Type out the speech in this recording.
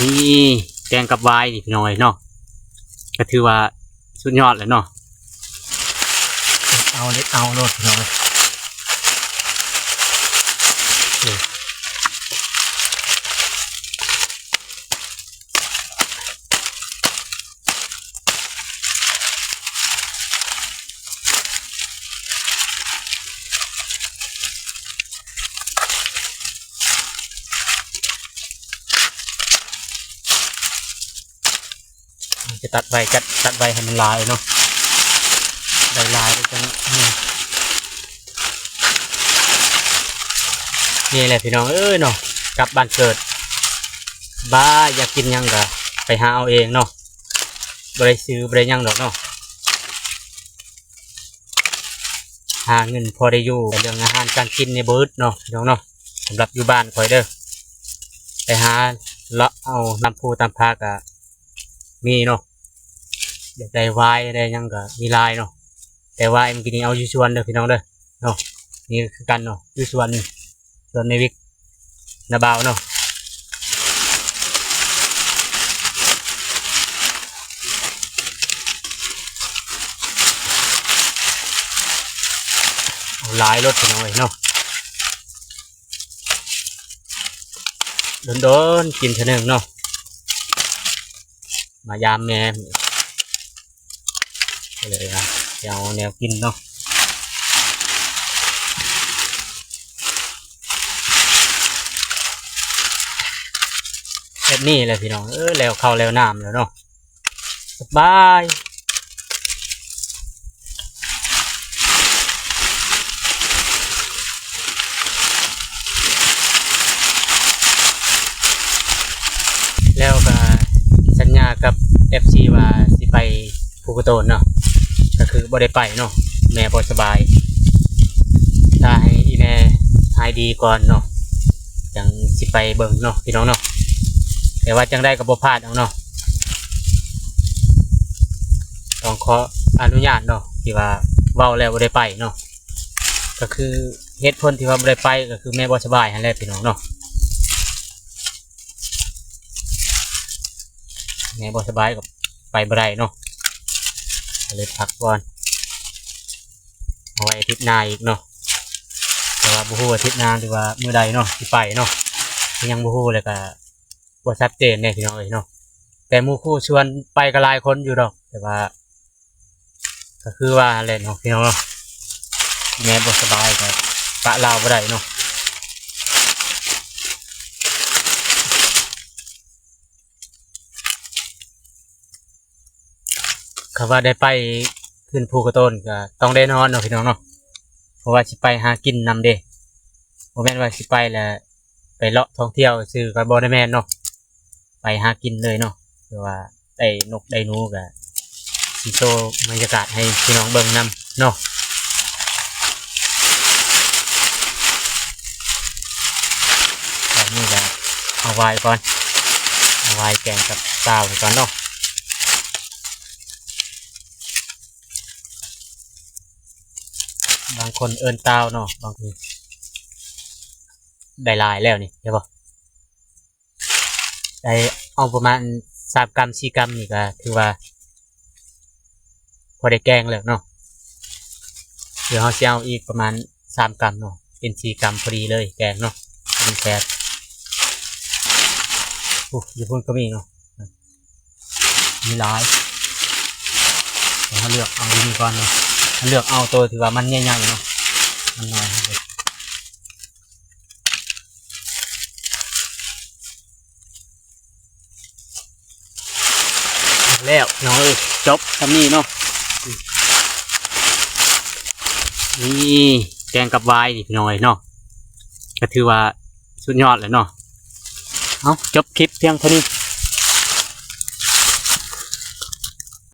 นี่แกงกับวายนี่พี่น้อยเนาะก็ถือว่าสุดยอดเลยเนาะเอาเล็ดเอาโลดพี่น้อยจะตัดใบให้มันลายเนาะใบลายไปจังนี่แหละพี่น้องเนาะกลับบ้านเกิดบ้าอยากกินยังก็ไปหาเอาเองเนาะบริซื้อบริยังดอกเนาะหาเงินพอได้อยู่เรื่องอาหารการกินในบื้อเนาะพี่น้องเนาะสำหรับอยู่บ้านคอยเด้อไปหาเลาะเอาน้ำพูตามภาคอะมีเนาะอยากได้วายได้ยังก็มีลายเนาะแต่วายมันกินเอาอยู่ส่วนเด้อพี่น้องเด้อเนาะนี่คือกันเนาะอยู่ส่วนในวิกนาบาวเนาะเอาลายรถพี่น้องเลยเนาะโดนกินเท่านึงเนาะมายามแม่เลยนะเอาแนวกินเนาะแบบนี้เลยพี่น้องแล้วเข้าแล้วน้ำแล้วเนาะสบายแล้วก็สัญญากับ FC ว่าสิไปภูกระโตนเนาะก็คือบ่ได้ไปเนาะแม่บ่สบายถ้าให้อีแม่หายดีก่อนเนาะจังสิไปเบิ่งเนาะพี่น้องเนาะแต่ว่าจังได้กับบ่พลาดเอาเนาะต้องขออนุญาตเนาะที่ว่าเว้าแล้วบ่ได้ไปเนาะก็คือเหตุผลที่ว่าบ่ได้ไปก็คือแม่บ่สบายนั่นแหละพี่น้องเนาะแม่บ่สบายกับไปบ่ได้เนาะเลยพักก่อนเอาไว้อาทิตย์หน้าอีกเนาะแต่ว่าบ่ฮู้อาทิตย์หน้าหรือว่ามื้อใดเนาะสิไปเนาะยังบ่ฮู้เลยก็บ่ชัดเจนแน่พี่น้องเนาะแต่หมู่คู่ชวนไปก็หลายคนอยู่ดอกแต่ว่าก็คือว่าแหละเนาะพี่น้องเนาะแม่บ่สบายก็ปะลาวบ่ได้เนาะคำว่าได้ไปขึ้นภูกระโตนก็ต้องได้นอนเนาะพี่น้องเนาะเพราะว่าสิไปหากินนำเด้บ่แม่นว่าสิไปแล้วไปเลาะท่องเที่ยวซื้อก็บ่ได้แม่นเนาะไปหากินเลยเนาะหรือว่าได้นกได้หนูก็สิโชว์บรรยากาศให้พี่น้องเบิ่งนำเนาะแบบนี้ก็เอาไว้ก่อนเอาไว้แกงกับซาวก่อนเนาะบางคนเอิ้นตาวเนาะบางทีได้ลายแล้วนี่ใช่ป่ะได้เอาประมาณ3 กรัม 4 กรัมนี่ก็ถือว่าพอได้แกงแล้วเนาะเดี๋ยวเราจะเอาอีกประมาณ3 กรัมเนาะเป็น4 กรัมพอดีเลยแกงเนาะเป็นแซ่บอยู่พุ่นก็มีเนาะมีหลายเดี๋ยวเราเลือกเอาดีก่อนเนาะเลือกเอาตัวที่ว่ามันใหญ่ๆเนาะมันน้อยแล้วน้องจบทำนี่เนาะนี่แกงกับวายนี่พี่น้อยเนาะก็ถือว่าสุดยอดเลยเนาะเอาจบคลิปเพียงเท่านี้